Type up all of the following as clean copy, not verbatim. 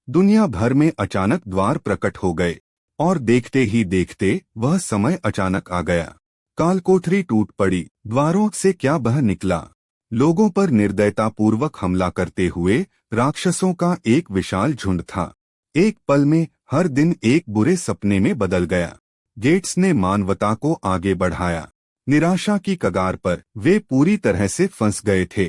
दुनिया भर में अचानक द्वार प्रकट हो गए और देखते ही देखते वह समय अचानक आ गया। कालकोठरी टूट पड़ी, द्वारों से क्या बह निकला। लोगों पर निर्दयतापूर्वक हमला करते हुए राक्षसों का एक विशाल झुंड था। एक पल में हर दिन एक बुरे सपने में बदल गया। गेट्स ने मानवता को आगे बढ़ाया। निराशा की कगार पर वे पूरी तरह से फंस गए थे।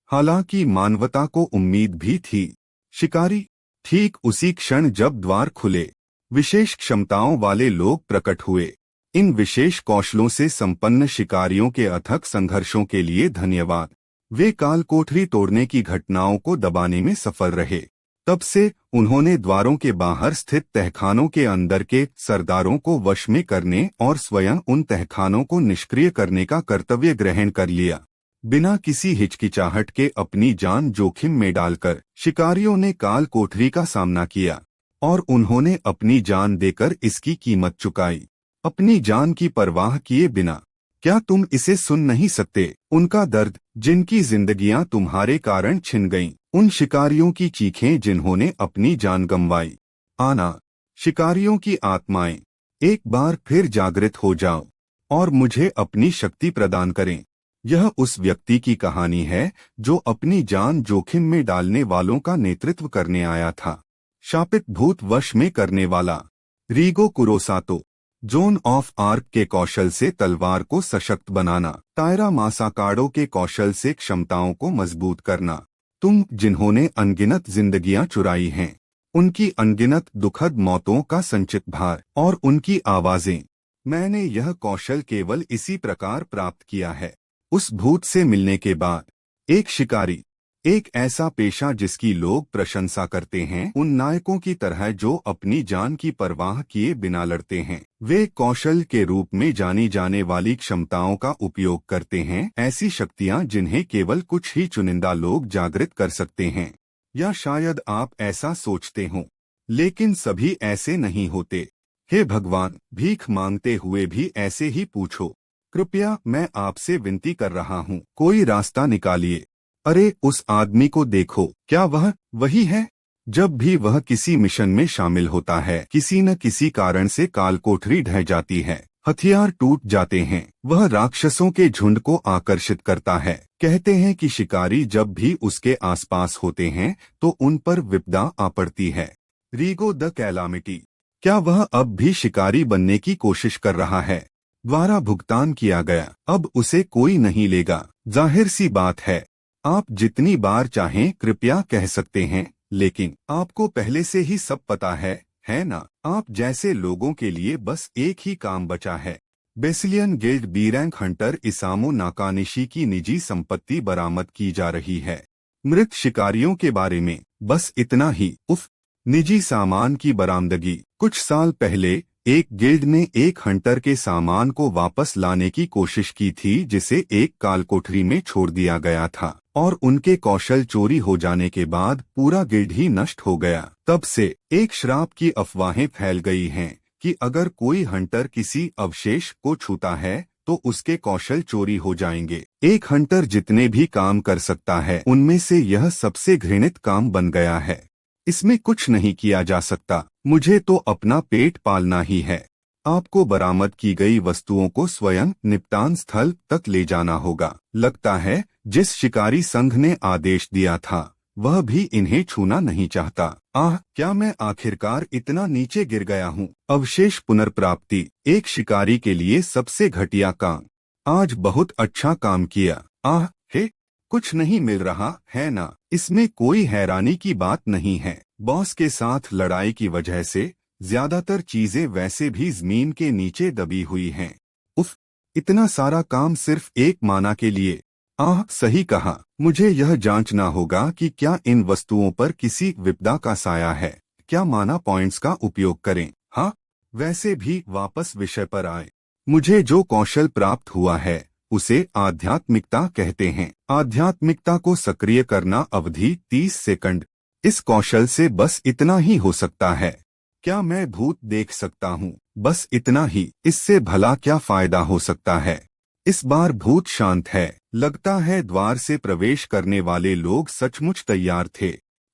हालांकि मानवता को उम्मीद भी थी। शिकारी। ठीक उसी क्षण जब द्वार खुले, विशेष क्षमताओं वाले लोग प्रकट हुए। इन विशेष कौशलों से संपन्न शिकारियों के अथक संघर्षों के लिए धन्यवाद। वे कालकोठरी तोड़ने की घटनाओं को दबाने में सफल रहे। तब से उन्होंने द्वारों के बाहर स्थित तहखानों के अंदर के सरदारों को वश में करने और स्वयं उन तहखानों को निष्क्रिय करने का कर्तव्य ग्रहण कर लिया। बिना किसी हिचकिचाहट के अपनी जान जोखिम में डालकर शिकारियों ने कालकोठरी का सामना किया और उन्होंने अपनी जान देकर इसकी कीमत चुकाई, अपनी जान की परवाह किए बिना। क्या तुम इसे सुन नहीं सकते? उनका दर्द, जिनकी जिंदगियां तुम्हारे कारण छिन गईं, उन शिकारियों की चीखें जिन्होंने अपनी जान गंवाई। आना, शिकारियों की आत्माएं, एक बार फिर जागृत हो जाओ और मुझे अपनी शक्ति प्रदान करें। यह उस व्यक्ति की कहानी है जो अपनी जान जोखिम में डालने वालों का नेतृत्व करने आया था। शापित भूत वश में करने वाला। रीगो कुरोसातो। जोन ऑफ आर्क के कौशल से तलवार को सशक्त बनाना। तायरा मासाकाडो के कौशल से क्षमताओं को मजबूत करना। तुम जिन्होंने अनगिनत जिंदगियां चुराई हैं, उनकी अनगिनत दुखद मौतों का संचित भार और उनकी आवाजें। मैंने यह कौशल केवल इसी प्रकार प्राप्त किया है। उस भूत से मिलने के बाद एक शिकारी, एक ऐसा पेशा जिसकी लोग प्रशंसा करते हैं, उन नायकों की तरह जो अपनी जान की परवाह किए बिना लड़ते हैं। वे कौशल के रूप में जानी जाने वाली क्षमताओं का उपयोग करते हैं, ऐसी शक्तियां जिन्हें केवल कुछ ही चुनिंदा लोग जागृत कर सकते हैं। या शायद आप ऐसा सोचते हो, लेकिन सभी ऐसे नहीं होते। हे भगवान, भीख मांगते हुए भी ऐसे ही पूछो। कृपया, मैं आपसे विनती कर रहा हूँ, कोई रास्ता निकालिए। अरे उस आदमी को देखो, क्या वह वही है? जब भी वह किसी मिशन में शामिल होता है, किसी न किसी कारण से कालकोठरी ढह जाती है, हथियार टूट जाते हैं, वह राक्षसों के झुंड को आकर्षित करता है। कहते हैं कि शिकारी जब भी उसके आसपास होते हैं तो उन पर विपदा आ पड़ती है। रीगो द कैलामिटी। क्या वह अब भी शिकारी बनने की कोशिश कर रहा है? द्वारा भुगतान किया गया, अब उसे कोई नहीं लेगा। जाहिर सी बात है, आप जितनी बार चाहें कृपया कह सकते हैं, लेकिन आपको पहले से ही सब पता है ना? आप जैसे लोगों के लिए बस एक ही काम बचा है। Basilian guild B rank hunter Isamo Nakanishi की निजी संपत्ति बरामद की जा रही है। मृत शिकारियों के बारे में बस इतना ही। उफ, निजी सामान की बरामदगी। कुछ साल पहले एक गिल्ड ने एक हंटर के सामान को वापस लाने की कोशिश की थी जिसे एक कालकोठरी में छोड़ दिया गया था, और उनके कौशल चोरी हो जाने के बाद पूरा गिल्ड ही नष्ट हो गया। तब से एक श्राप की अफवाहें फैल गई हैं कि अगर कोई हंटर किसी अवशेष को छूता है तो उसके कौशल चोरी हो जाएंगे। एक हंटर जितने भी काम कर सकता है, उनमें से यह सबसे घृणित काम बन गया है। इसमें कुछ नहीं किया जा सकता। मुझे तो अपना पेट पालना ही है। आपको बरामद की गई वस्तुओं को स्वयं निपटान स्थल तक ले जाना होगा। लगता है जिस शिकारी संघ ने आदेश दिया था वह भी इन्हें छूना नहीं चाहता। क्या मैं आखिरकार इतना नीचे गिर गया हूँ? अवशेष पुनर्प्राप्ति एक शिकारी के लिए सबसे घटिया काम। आज बहुत अच्छा काम किया। हे, कुछ नहीं मिल रहा है ना? इसमें कोई हैरानी की बात नहीं है। बॉस के साथ लड़ाई की वजह से ज्यादातर चीजें वैसे भी जमीन के नीचे दबी हुई हैं। उफ, इतना सारा काम सिर्फ एक माना के लिए। सही कहा। मुझे यह जांचना होगा कि क्या इन वस्तुओं पर किसी विपदा का साया है। क्या माना पॉइंट्स का उपयोग करें? वैसे भी वापस विषय पर आए। मुझे जो कौशल प्राप्त हुआ है उसे आध्यात्मिकता कहते हैं। आध्यात्मिकता को सक्रिय करना, अवधि 30 सेकंड। इस कौशल से बस इतना ही हो सकता है। क्या मैं भूत देख सकता हूँ? बस इतना ही। इससे भला क्या फायदा हो सकता है? इस बार भूत शांत है। लगता है द्वार से प्रवेश करने वाले लोग सचमुच तैयार थे।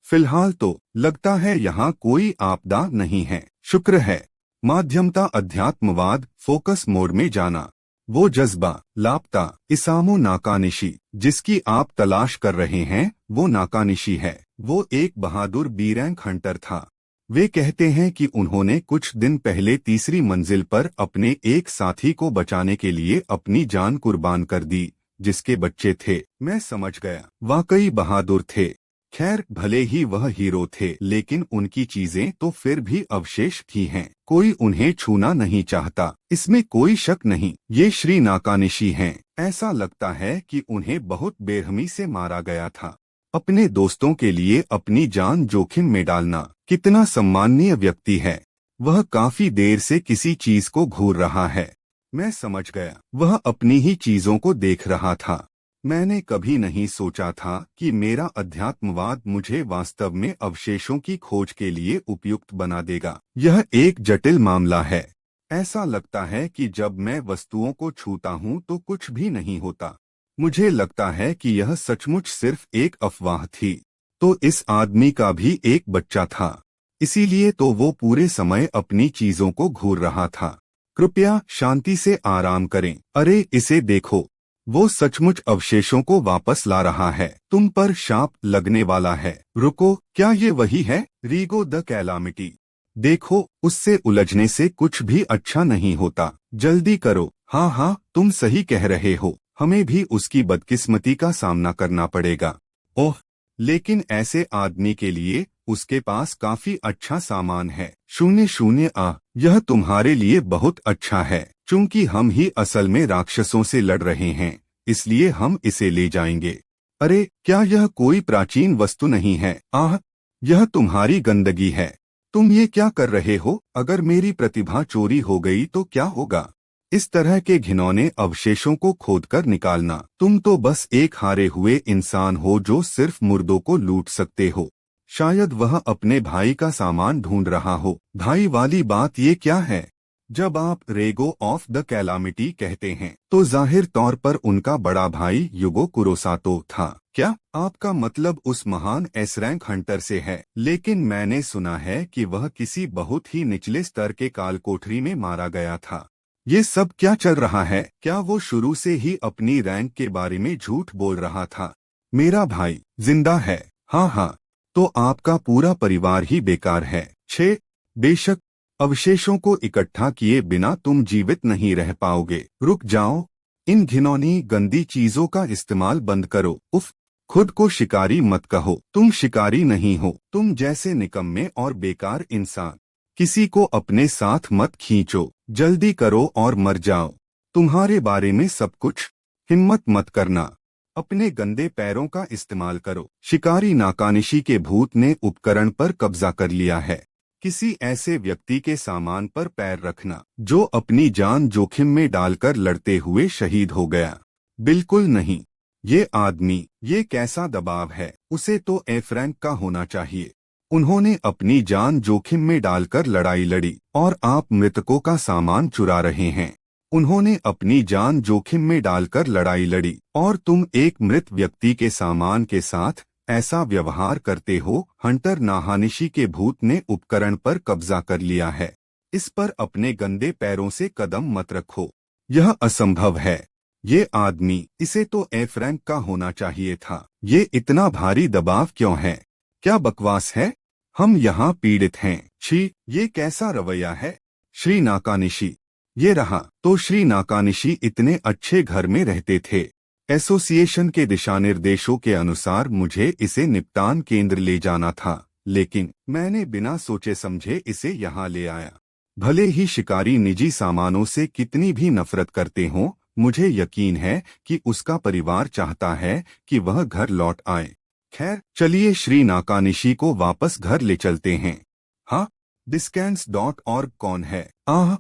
फिलहाल तो लगता है यहाँ कोई आपदा नहीं है, शुक्र है। माध्यमता, अध्यात्मवाद, फोकस मोड में जाना। वो जज्बा लापता, इसामो नाकानिशी जिसकी आप तलाश कर रहे हैं वो नाकानिशी है। वो एक बहादुर बी रैंक हंटर था। वे कहते हैं कि उन्होंने कुछ दिन पहले तीसरी मंजिल पर अपने एक साथी को बचाने के लिए अपनी जान कुर्बान कर दी, जिसके बच्चे थे। मैं समझ गया, वाकई बहादुर थे। खैर, भले ही वह हीरो थे, लेकिन उनकी चीजें तो फिर भी अवशेष ही हैं। कोई उन्हें छूना नहीं चाहता, इसमें कोई शक नहीं। ये श्री नाकानिशी हैं। ऐसा लगता है कि उन्हें बहुत बेरहमी से मारा गया था। अपने दोस्तों के लिए अपनी जान जोखिम में डालना कितना सम्माननीय व्यक्ति है। वह काफी देर से किसी चीज को घूर रहा है। मैं समझ गया, वह अपनी ही चीजों को देख रहा था। मैंने कभी नहीं सोचा था कि मेरा अध्यात्मवाद मुझे वास्तव में अवशेषों की खोज के लिए उपयुक्त बना देगा। यह एक जटिल मामला है। ऐसा लगता है कि जब मैं वस्तुओं को छूता हूँ तो कुछ भी नहीं होता। मुझे लगता है कि यह सचमुच सिर्फ एक अफवाह थी। तो इस आदमी का भी एक बच्चा था, इसीलिए तो वो पूरे समय अपनी चीजों को घूर रहा था। कृपया शांति से आराम करें। अरे इसे देखो, वो सचमुच अवशेषों को वापस ला रहा है। तुम पर शाप लगने वाला है। रुको, क्या ये वही है? रीगो द कैलामिटी। देखो, उससे उलझने से कुछ भी अच्छा नहीं होता। जल्दी करो। हाँ हाँ, तुम सही कह रहे हो। हमें भी उसकी बदकिस्मती का सामना करना पड़ेगा। ओह, लेकिन ऐसे आदमी के लिए उसके पास काफी अच्छा सामान है। 00 यह तुम्हारे लिए बहुत अच्छा है। चूंकि हम ही असल में राक्षसों से लड़ रहे हैं, इसलिए हम इसे ले जाएंगे। अरे, क्या यह कोई प्राचीन वस्तु नहीं है? आह, यह तुम्हारी गंदगी है। तुम ये क्या कर रहे हो? अगर मेरी प्रतिभा चोरी हो गई तो क्या होगा? इस तरह के घिनौने अवशेषों को खोदकर निकालना। तुम तो बस एक हारे हुए इंसान हो जो सिर्फ मुर्दों को लूट सकते हो। शायद वह अपने भाई का सामान ढूंढ रहा हो। भाई वाली बात ये क्या है? जब आप रेगो ऑफ द कैलामिटी कहते हैं तो जाहिर तौर पर उनका बड़ा भाई युगो कुरोसातो था। क्या आपका मतलब उस महान एस रैंक हंटर से है? लेकिन मैंने सुना है कि वह किसी बहुत ही निचले स्तर के कालकोठरी में मारा गया था। ये सब क्या चल रहा है? क्या वो शुरू से ही अपनी रैंक के बारे में झूठ बोल रहा था? मेरा भाई जिंदा है। हाँ हाँ, तो आपका पूरा परिवार ही बेकार है। 6 बेशक, अवशेषों को इकट्ठा किए बिना तुम जीवित नहीं रह पाओगे। रुक जाओ, इन घिनौनी गंदी चीजों का इस्तेमाल बंद करो। उफ, खुद को शिकारी मत कहो। तुम शिकारी नहीं हो। तुम जैसे निकम्मे और बेकार इंसान किसी को अपने साथ मत खींचो। जल्दी करो और मर जाओ। तुम्हारे बारे में सब कुछ। हिम्मत मत करना। अपने गंदे पैरों का इस्तेमाल करो। शिकारी नाकानिशी के भूत ने उपकरण पर कब्जा कर लिया है। किसी ऐसे व्यक्ति के सामान पर पैर रखना जो अपनी जान जोखिम में डालकर लड़ते हुए शहीद हो गया। बिल्कुल नहीं। ये आदमी, ये कैसा दबाव है? उसे तो एफ रैंक का होना चाहिए। उन्होंने अपनी जान जोखिम में डालकर लड़ाई लड़ी और आप मृतकों का सामान चुरा रहे हैं। उन्होंने अपनी जान जोखिम में डालकर लड़ाई लड़ी और तुम एक मृत व्यक्ति के सामान के साथ ऐसा व्यवहार करते हो। हंटर नाकानिशी के भूत ने उपकरण पर कब्जा कर लिया है। इस पर अपने गंदे पैरों से कदम मत रखो। यह असंभव है। ये आदमी, इसे तो एफ रैंक का होना चाहिए था। ये इतना भारी दबाव क्यों है? क्या बकवास है? हम यहाँ पीड़ित हैं। छी, ये कैसा रवैया है? श्री नाकानिशी, ये रहा। तो श्री नाकानिशी इतने अच्छे घर में रहते थे। एसोसिएशन के दिशानिर्देशों के अनुसार मुझे इसे निपटान केंद्र ले जाना था, लेकिन मैंने बिना सोचे समझे इसे यहाँ ले आया। भले ही शिकारी निजी सामानों से कितनी भी नफरत करते हों, मुझे यकीन है कि उसका परिवार चाहता है कि वह घर लौट आए। खैर, चलिए श्री नाकानिशी को वापस घर ले चलते हैं। हाँ, Discans.org कौन है?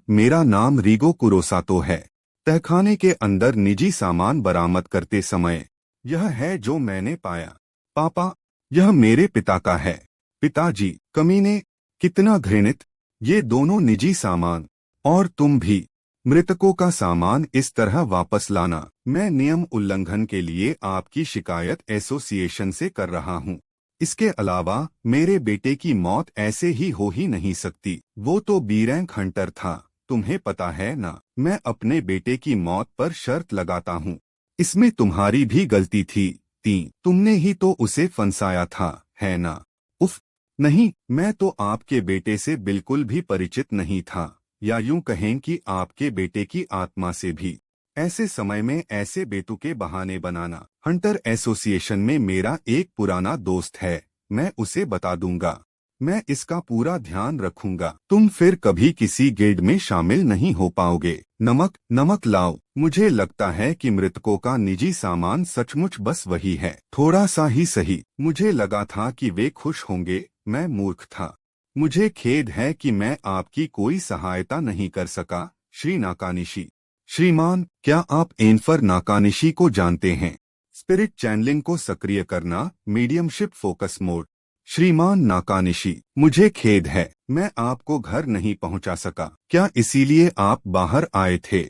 मेरा नाम रीगो कुरोसातो है। तहखाने के अंदर निजी सामान बरामद करते समय यह है जो मैंने पाया। पापा, यह मेरे पिता का है। पिताजी, कमीने, कितना घृणित। ये दोनों निजी सामान, और तुम भी। मृतकों का सामान इस तरह वापस लाना। मैं नियम उल्लंघन के लिए आपकी शिकायत एसोसिएशन से कर रहा हूँ। इसके अलावा मेरे बेटे की मौत ऐसे ही हो ही नहीं सकती। वो तो बी रैंक हंटर था, तुम्हें पता है ना। मैं अपने बेटे की मौत पर शर्त लगाता हूँ। इसमें तुम्हारी भी गलती थी। तुमने ही तो उसे फंसाया था, है ना? उफ, नहीं, मैं तो आपके बेटे से बिल्कुल भी परिचित नहीं था, या यूं कहें कि आपके बेटे की आत्मा से भी। ऐसे समय में ऐसे बेतुके बहाने बनाना। हंटर एसोसिएशन में मेरा एक पुराना दोस्त है, मैं उसे बता दूंगा। मैं इसका पूरा ध्यान रखूंगा। तुम फिर कभी किसी गिल्ड में शामिल नहीं हो पाओगे। नमक नमक लाओ। मुझे लगता है कि मृतकों का निजी सामान सचमुच बस वही है। थोड़ा सा ही सही। मुझे लगा था कि वे खुश होंगे। मैं मूर्ख था। मुझे खेद है कि मैं आपकी कोई सहायता नहीं कर सका, श्री नाकानिशी। श्रीमान, क्या आप एनफर नाकानिशी को जानते हैं? स्पिरिट चैनलिंग को सक्रिय करना, मीडियमशिप फोकस मोड। श्रीमान नाकानिशी, मुझे खेद है, मैं आपको घर नहीं पहुंचा सका। क्या इसीलिए आप बाहर आए थे?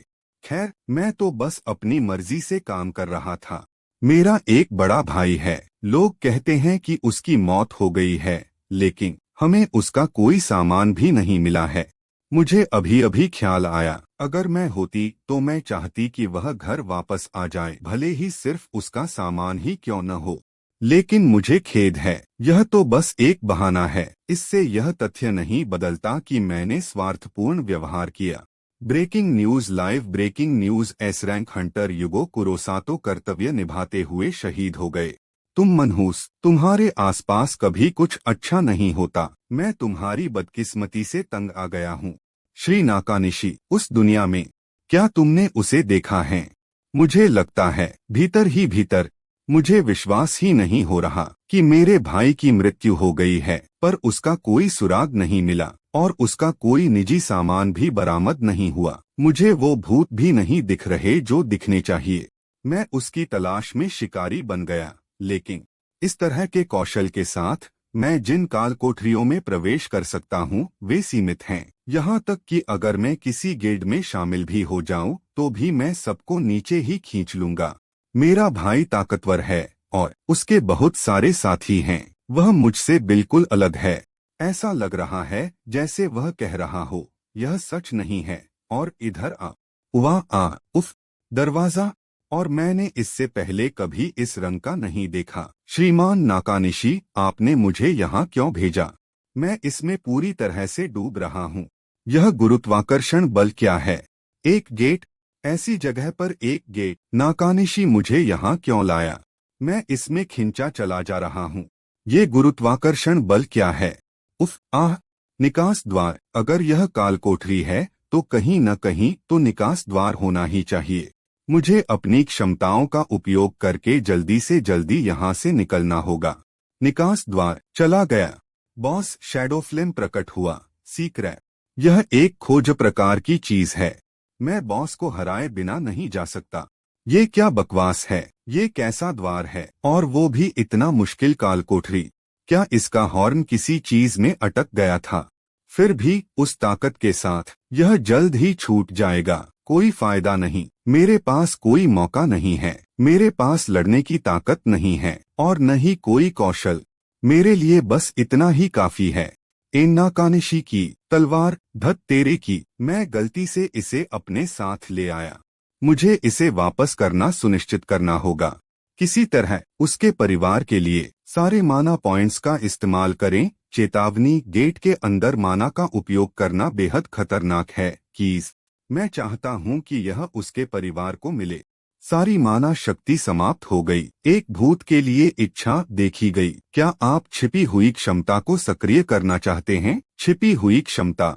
खैर, मैं तो बस अपनी मर्जी से काम कर रहा था। मेरा एक बड़ा भाई है। लोग कहते हैं कि उसकी मौत हो गई है, लेकिन हमें उसका कोई सामान भी नहीं मिला है। मुझे अभी अभी ख्याल आया, अगर मैं होती तो मैं चाहती कि वह घर वापस आ जाए, भले ही सिर्फ उसका सामान ही क्यों न हो। लेकिन मुझे खेद है, यह तो बस एक बहाना है। इससे यह तथ्य नहीं बदलता कि मैंने स्वार्थपूर्ण व्यवहार किया। Breaking news live. Breaking news. S rank hunter Yugo Kurosato कर्तव्य निभाते हुए शहीद हो गए। तुम मनहूस, तुम्हारे आसपास कभी कुछ अच्छा नहीं होता। मैं तुम्हारी बदकिस्मती से तंग आ गया हूँ। श्री नाकानिशी, उस दुनिया में क्या तुमने उसे देखा है? मुझे लगता है भीतर ही भीतर। मुझे विश्वास ही नहीं हो रहा कि मेरे भाई की मृत्यु हो गई है, पर उसका कोई सुराग नहीं मिला और उसका कोई निजी सामान भी बरामद नहीं हुआ। मुझे वो भूत भी नहीं दिख रहे जो दिखने चाहिए। मैं उसकी तलाश में शिकारी बन गया, लेकिन इस तरह के कौशल के साथ मैं जिन काल कोठरियों में प्रवेश कर सकता हूँ वे सीमित हैं। यहाँ तक कि अगर मैं किसी गिल्ड में शामिल भी हो जाऊँ तो भी मैं सबको नीचे ही खींच लूंगा। मेरा भाई ताकतवर है और उसके बहुत सारे साथी हैं। वह मुझसे बिल्कुल अलग है। ऐसा लग रहा है जैसे वह कह रहा हो, यह सच नहीं है और इधर आ। उफ, दरवाजा। और मैंने इससे पहले कभी इस रंग का नहीं देखा। श्रीमान नाकानिशी, आपने मुझे यहाँ क्यों भेजा? मैं इसमें पूरी तरह से डूब रहा हूँ। यह गुरुत्वाकर्षण बल क्या है? एक गेट, ऐसी जगह पर एक गेट। नाकानिशी, मुझे यहाँ क्यों लाया? मैं इसमें खिंचा चला जा रहा हूँ। ये गुरुत्वाकर्षण बल क्या है? उफ, निकास द्वार। अगर यह काल कोठरी है तो कहीं न कहीं तो निकास द्वार होना ही चाहिए। मुझे अपनी क्षमताओं का उपयोग करके जल्दी से जल्दी यहाँ से निकलना होगा। निकास द्वार चला गया। बॉस, शैडो फ्लेम प्रकट हुआ। सीक्रेट। यह एक खोज प्रकार की चीज है। मैं बॉस को हराए बिना नहीं जा सकता। ये क्या बकवास है? ये कैसा द्वार है? और वो भी इतना मुश्किल काल कोठरी। क्या इसका हॉर्न किसी चीज में अटक गया था? फिर भी उस ताकत के साथ यह जल्द ही छूट जाएगा। कोई फायदा नहीं। मेरे पास कोई मौका नहीं है। मेरे पास लड़ने की ताकत नहीं है और न ही कोई कौशल। मेरे लिए बस इतना ही काफी है। नाकानिशी की तलवार, धत तेरे की। मैं गलती से इसे अपने साथ ले आया। मुझे इसे वापस करना सुनिश्चित करना होगा। किसी तरह उसके परिवार के लिए सारे माना पॉइंट्स का इस्तेमाल करें। चेतावनी, गेट के अंदर माना का उपयोग करना बेहद खतरनाक है। कीज, मैं चाहता हूं कि यह उसके परिवार को मिले। सारी माना शक्ति समाप्त हो गई। एक भूत के लिए इच्छा देखी गई। क्या आप छिपी हुई क्षमता को सक्रिय करना चाहते हैं? छिपी हुई क्षमता।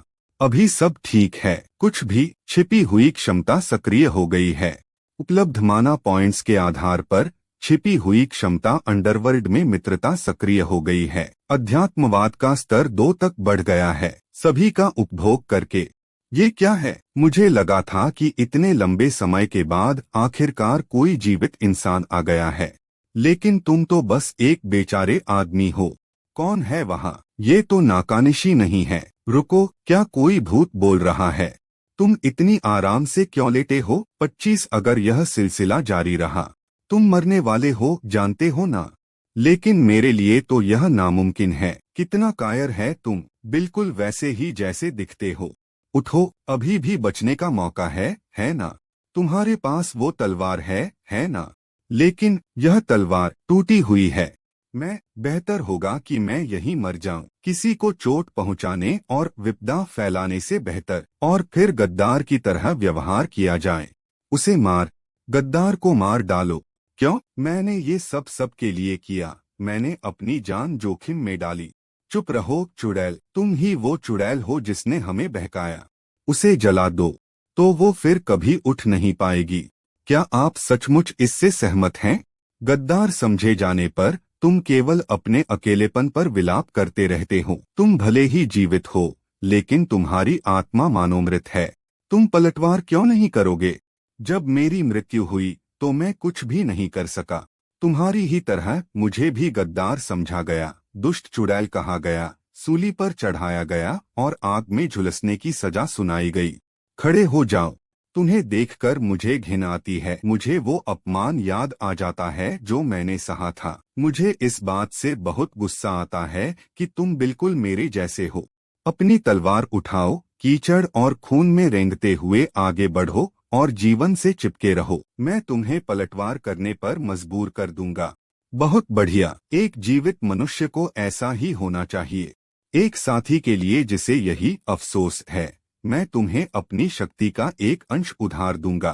अभी सब ठीक है। कुछ भी छिपी हुई क्षमता सक्रिय हो गई है। उपलब्ध माना पॉइंट्स के आधार पर छिपी हुई क्षमता अंडरवर्ल्ड में मित्रता सक्रिय हो गई है। अध्यात्मवाद का स्तर 2 तक बढ़ गया है। सभी का उपभोग करके। ये क्या है? मुझे लगा था कि इतने लंबे समय के बाद आखिरकार कोई जीवित इंसान आ गया है, लेकिन तुम तो बस एक बेचारे आदमी हो। कौन है वहाँ? ये तो नाकानिशी नहीं है। रुको, क्या कोई भूत बोल रहा है? तुम इतनी आराम से क्यों लेटे हो? 25 अगर यह सिलसिला जारी रहा तुम मरने वाले हो, जानते हो ना? लेकिन मेरे लिए तो यह नामुमकिन है। कितना कायर है तुम, बिल्कुल वैसे ही जैसे दिखते हो। उठो, अभी भी बचने का मौका है ना? तुम्हारे पास वो तलवार है ना? लेकिन यह तलवार टूटी हुई है। बेहतर होगा कि मैं यहीं मर जाऊं। किसी को चोट पहुंचाने और विपदा फैलाने से बेहतर। और फिर गद्दार की तरह व्यवहार किया जाए। उसे मार, गद्दार को मार डालो। क्यों? मैंने ये सब के लिए किया। मैंने अपनी जान जोखिम में डाली। चुप रहो चुड़ैल, तुम ही वो चुड़ैल हो जिसने हमें बहकाया। उसे जला दो, तो वो फिर कभी उठ नहीं पाएगी। क्या आप सचमुच इससे सहमत हैं? गद्दार समझे जाने पर तुम केवल अपने अकेलेपन पर विलाप करते रहते हो। तुम भले ही जीवित हो, लेकिन तुम्हारी आत्मा मानो मृत है। तुम पलटवार क्यों नहीं करोगे? जब मेरी मृत्यु हुई तो मैं कुछ भी नहीं कर सका। तुम्हारी ही तरह मुझे भी गद्दार समझा गया, दुष्ट चुड़ैल कहा गया, सूली पर चढ़ाया गया और आग में झुलसने की सजा सुनाई गई। खड़े हो जाओ। तुम्हें देखकर मुझे घिन आती है। मुझे वो अपमान याद आ जाता है जो मैंने सहा था। मुझे इस बात से बहुत गुस्सा आता है कि तुम बिल्कुल मेरे जैसे हो। अपनी तलवार उठाओ, कीचड़ और खून में रेंगते हुए आगे बढ़ो और जीवन से चिपके रहो। मैं तुम्हें पलटवार करने पर मजबूर कर दूंगा। बहुत बढ़िया। एक जीवित मनुष्य को ऐसा ही होना चाहिए। एक साथी के लिए जिसे यही अफसोस है। मैं तुम्हें अपनी शक्ति का एक अंश उधार दूंगा।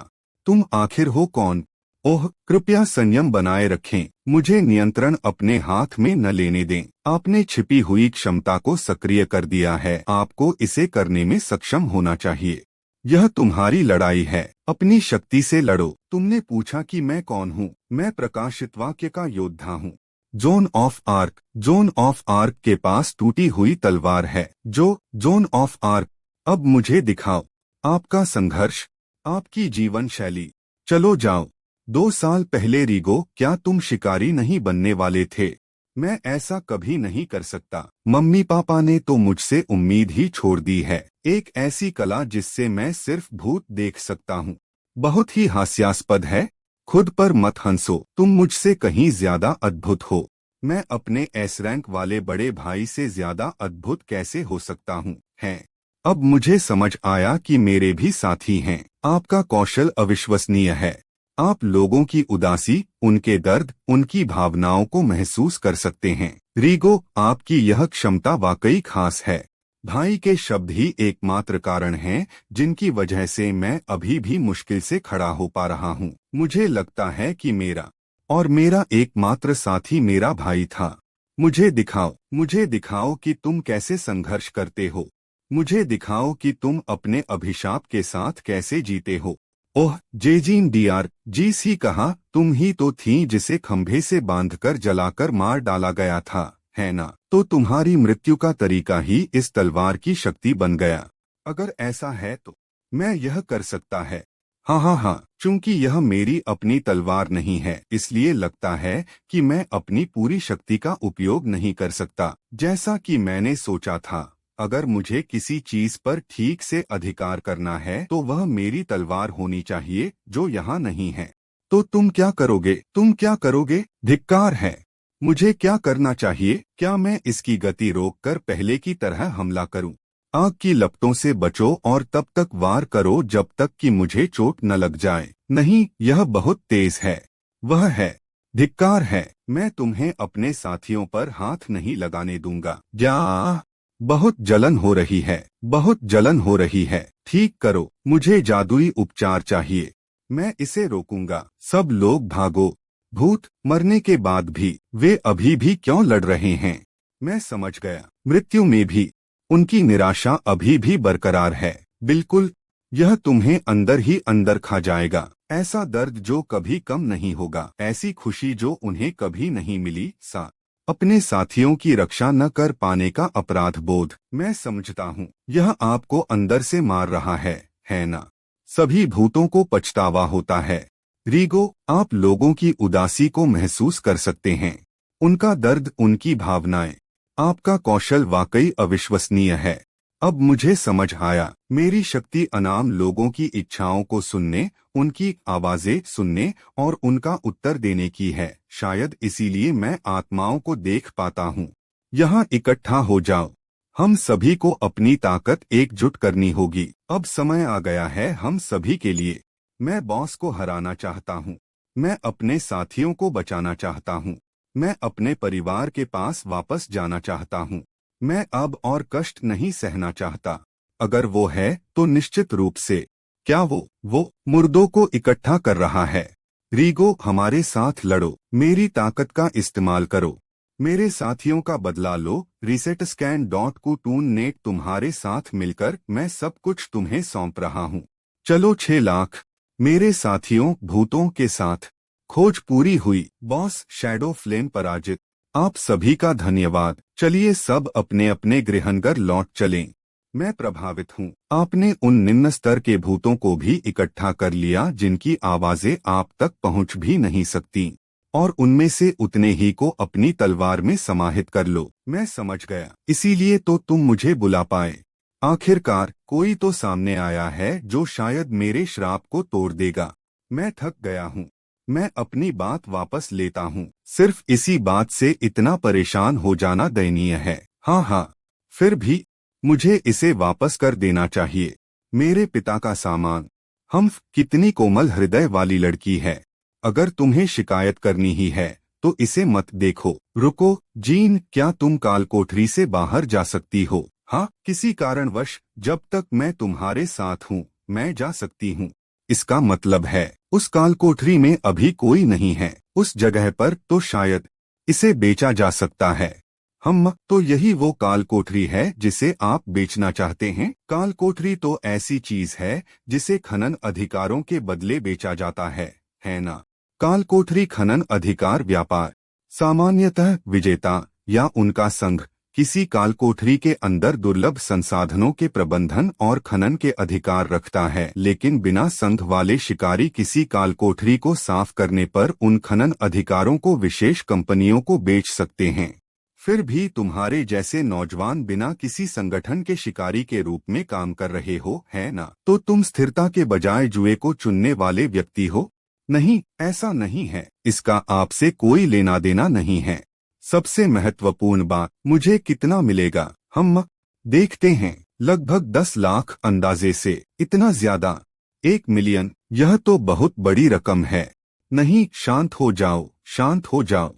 तुम आखिर हो कौन? ओह, कृपया संयम बनाए रखें। मुझे नियंत्रण अपने हाथ में न लेने दें। आपने छिपी हुई क्षमता को सक्रिय कर दिया है। आपको इसे करने में सक्षम होना चाहिए। यह तुम्हारी लड़ाई है। अपनी शक्ति से लड़ो। तुमने पूछा कि मैं कौन हूँ? मैं प्रकाशित वाक्य का योद्धा हूँ। Zone of arc. Zone of arc के पास टूटी हुई तलवार है। जोन ऑफ आर्क, अब मुझे दिखाओ आपका संघर्ष, आपकी जीवन शैली। चलो जाओ। 2 साल पहले रीगो, क्या तुम शिकारी नहीं बनने वाले थे? मैं ऐसा कभी नहीं कर सकता। मम्मी पापा ने तो मुझसे उम्मीद ही छोड़ दी है। एक ऐसी कला जिससे मैं सिर्फ भूत देख सकता हूँ। बहुत ही हास्यास्पद है। खुद पर मत हंसो, तुम मुझसे कहीं ज्यादा अद्भुत हो। मैं अपने एस रैंक वाले बड़े भाई से ज्यादा अद्भुत कैसे हो सकता हूँ? हैं। अब मुझे समझ आया कि मेरे भी साथी हैं। आपका कौशल अविश्वसनीय है। आप लोगों की उदासी, उनके दर्द, उनकी भावनाओं को महसूस कर सकते हैं। रीगो, आपकी यह क्षमता वाकई खास है। भाई के शब्द ही एकमात्र कारण हैं जिनकी वजह से मैं अभी भी मुश्किल से खड़ा हो पा रहा हूँ। मुझे लगता है कि मेरा एकमात्र साथी मेरा भाई था। मुझे दिखाओ कि तुम कैसे संघर्ष करते हो। मुझे दिखाओ कि तुम अपने अभिशाप के साथ कैसे जीते हो। ओह, जेजीन डीआर जीसी कहा, तुम ही तो थी जिसे खंभे से बांधकर जलाकर मार डाला गया था, है ना? तो तुम्हारी मृत्यु का तरीका ही इस तलवार की शक्ति बन गया। अगर ऐसा है तो मैं यह कर सकता है। हाँ, चूंकि यह मेरी अपनी तलवार नहीं है, इसलिए लगता है कि मैं अपनी पूरी शक्ति का उपयोग नहीं कर सकता, जैसा कि मैंने सोचा था। अगर मुझे किसी चीज पर ठीक से अधिकार करना है तो वह मेरी तलवार होनी चाहिए, जो यहाँ नहीं है। तो तुम क्या करोगे? धिक्कार है। मुझे क्या करना चाहिए? क्या मैं इसकी गति रोककर पहले की तरह हमला करूं? आग की लपटों से बचो और तब तक वार करो जब तक कि मुझे चोट न लग जाए। नहीं, यह बहुत तेज है। वह है। धिक्कार है। मैं तुम्हें अपने साथियों पर हाथ नहीं लगाने दूंगा। बहुत जलन हो रही है। ठीक करो। मुझे जादुई उपचार चाहिए। मैं इसे रोकूंगा। सब लोग भागो। भूत मरने के बाद भी वे अभी भी क्यों लड़ रहे हैं? मैं समझ गया। मृत्यु में भी उनकी निराशा अभी भी बरकरार है। बिल्कुल, यह तुम्हें अंदर ही अंदर खा जाएगा। ऐसा दर्द जो कभी कम नहीं होगा, ऐसी खुशी जो उन्हें कभी नहीं मिली। अपने साथियों की रक्षा न कर पाने का अपराध बोध। मैं समझता हूँ यह आपको अंदर से मार रहा है ना? सभी भूतों को पछतावा होता है। रीगो, आप लोगों की उदासी को महसूस कर सकते हैं, उनका दर्द, उनकी भावनाएं। आपका कौशल वाकई अविश्वसनीय है। अब मुझे समझ आया, मेरी शक्ति अनाम लोगों की इच्छाओं को सुनने, उनकी आवाजें सुनने और उनका उत्तर देने की है। शायद इसीलिए मैं आत्माओं को देख पाता हूँ। यहाँ इकट्ठा हो जाओ, हम सभी को अपनी ताकत एकजुट करनी होगी। अब समय आ गया है हम सभी के लिए। मैं बॉस को हराना चाहता हूँ, मैं अपने साथियों को बचाना चाहता हूँ, मैं अपने परिवार के पास वापस जाना चाहता हूँ। मैं अब और कष्ट नहीं सहना चाहता। अगर वो है तो निश्चित रूप से। क्या वो मुर्दों को इकट्ठा कर रहा है? रीगो, हमारे साथ लड़ो, मेरी ताकत का इस्तेमाल करो, मेरे साथियों का बदला लो। ResetScan.co नेट तुम्हारे साथ मिलकर मैं सब कुछ तुम्हें सौंप रहा हूँ। चलो 6 लाख मेरे साथियों भूतों के साथ। खोज पूरी हुई। बॉस शैडो फ्लेम पराजित। आप सभी का धन्यवाद। चलिए सब अपने अपने गृहनगर लौट चलें। मैं प्रभावित हूँ। आपने उन निम्न स्तर के भूतों को भी इकट्ठा कर लिया जिनकी आवाजें आप तक पहुँच भी नहीं सकती, और उनमें से उतने ही को अपनी तलवार में समाहित कर लो। मैं समझ गया, इसीलिए तो तुम मुझे बुला पाए। आखिरकार कोई तो सामने आया है जो शायद मेरे श्राप को तोड़ देगा। मैं थक गया हूँ, मैं अपनी बात वापस लेता हूँ। सिर्फ इसी बात से इतना परेशान हो जाना दयनीय है। हाँ, फिर भी मुझे इसे वापस कर देना चाहिए। मेरे पिता का सामान। हम्फ, कितनी कोमल हृदय वाली लड़की है। अगर तुम्हें शिकायत करनी ही है तो इसे मत देखो। रुको जीन, क्या तुम काल कोठरी से बाहर जा सकती हो? हाँ, किसी कारणवश जब तक मैं तुम्हारे साथ हूँ मैं जा सकती हूँ। इसका मतलब है उस काल कोठरी में अभी कोई नहीं है। उस जगह पर तो शायद इसे बेचा जा सकता है। तो यही वो काल कोठरी है जिसे आप बेचना चाहते हैं। काल कोठरी तो ऐसी चीज है जिसे खनन अधिकारों के बदले बेचा जाता है ना? काल कोठरी खनन अधिकार व्यापार सामान्यतः विजेता या उनका संघ किसी काल कोठरी के अंदर दुर्लभ संसाधनों के प्रबंधन और खनन के अधिकार रखता है, लेकिन बिना संघ वाले शिकारी किसी काल कोठरी को साफ करने पर उन खनन अधिकारों को विशेष कंपनियों को बेच सकते हैं। फिर भी तुम्हारे जैसे नौजवान बिना किसी संगठन के शिकारी के रूप में काम कर रहे हो, है ना? तो तुम स्थिरता के बजाय जुए को चुनने वाले व्यक्ति हो। नहीं, ऐसा नहीं है। इसका आपसे कोई लेना देना नहीं है। सबसे महत्वपूर्ण बात, मुझे कितना मिलेगा? हम देखते हैं। लगभग 10 लाख अंदाजे से। इतना ज्यादा? 1 मिलियन? यह तो बहुत बड़ी रकम है। नहीं, शांत हो जाओ, शांत हो जाओ।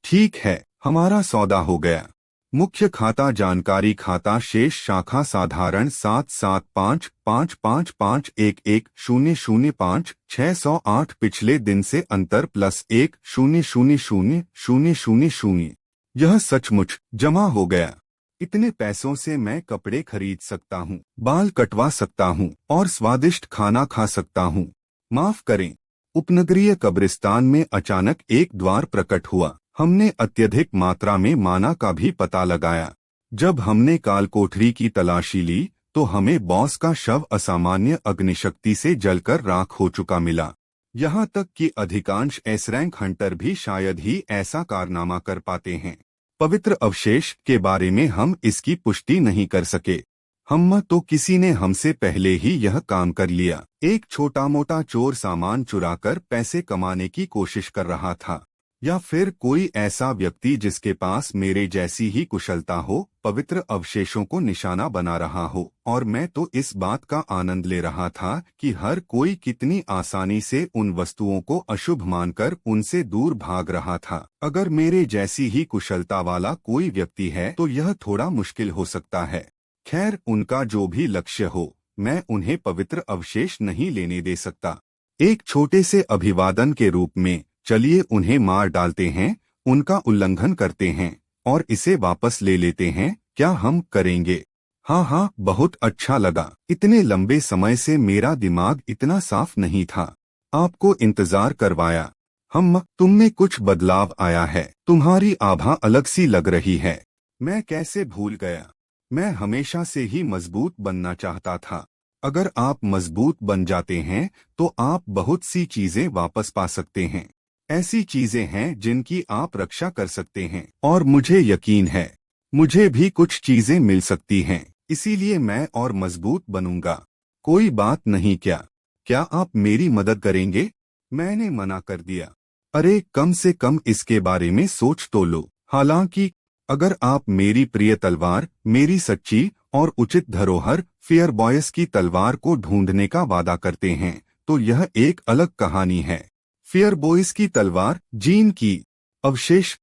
ठीक है, हमारा सौदा हो गया। मुख्य खाता जानकारी, खाता शेष शाखा साधारण 77555110005 पिछले दिन से अंतर +1,000,000। यह सचमुच जमा हो गया। इतने पैसों से मैं कपड़े खरीद सकता हूँ, बाल कटवा सकता हूँ और स्वादिष्ट खाना खा सकता हूँ। माफ करें। उपनगरीय कब्रिस्तान में अचानक एक द्वार प्रकट हुआ। हमने अत्यधिक मात्रा में माना का भी पता लगाया। जब हमने काल कोठरी की तलाशी ली तो हमें बॉस का शव असामान्य अग्निशक्ति से जलकर राख हो चुका मिला। यहाँ तक कि अधिकांश एस रैंक हंटर भी शायद ही ऐसा कारनामा कर पाते हैं। पवित्र अवशेष के बारे में हम इसकी पुष्टि नहीं कर सके। तो किसी ने हमसे पहले ही यह काम कर लिया। एक छोटा मोटा चोर सामान चुराकर पैसे कमाने की कोशिश कर रहा था, या फिर कोई ऐसा व्यक्ति जिसके पास मेरे जैसी ही कुशलता हो, पवित्र अवशेषों को निशाना बना रहा हो। और मैं तो इस बात का आनंद ले रहा था कि हर कोई कितनी आसानी से उन वस्तुओं को अशुभ मानकर उनसे दूर भाग रहा था। अगर मेरे जैसी ही कुशलता वाला कोई व्यक्ति है तो यह थोड़ा मुश्किल हो सकता है। खैर, उनका जो भी लक्ष्य हो, मैं उन्हें पवित्र अवशेष नहीं लेने दे सकता। एक छोटे से अभिवादन के रूप में चलिए उन्हें मार डालते हैं, उनका उल्लंघन करते हैं और इसे वापस ले लेते हैं। क्या हम करेंगे? हाँ, बहुत अच्छा लगा। इतने लंबे समय से मेरा दिमाग इतना साफ नहीं था। आपको इंतजार करवाया। तुमने कुछ बदलाव आया है। तुम्हारी आभा अलग सी लग रही है। मैं कैसे भूल गया। मैं हमेशा से ही मजबूत बनना चाहता था। अगर आप मजबूत बन जाते हैं तो आप बहुत सी चीजें वापस पा सकते हैं। ऐसी चीजें हैं जिनकी आप रक्षा कर सकते हैं, और मुझे यकीन है मुझे भी कुछ चीजें मिल सकती हैं। इसीलिए मैं और मजबूत बनूंगा। कोई बात नहीं, क्या आप मेरी मदद करेंगे? मैंने मना कर दिया। अरे कम से कम इसके बारे में सोच तो लो। हालांकि अगर आप मेरी प्रिय तलवार, मेरी सच्ची और उचित धरोहर फेयर बॉयस की तलवार को ढूंढने का वादा करते हैं तो यह एक अलग कहानी है। फेयर बॉयस की तलवार जीन की अवशेष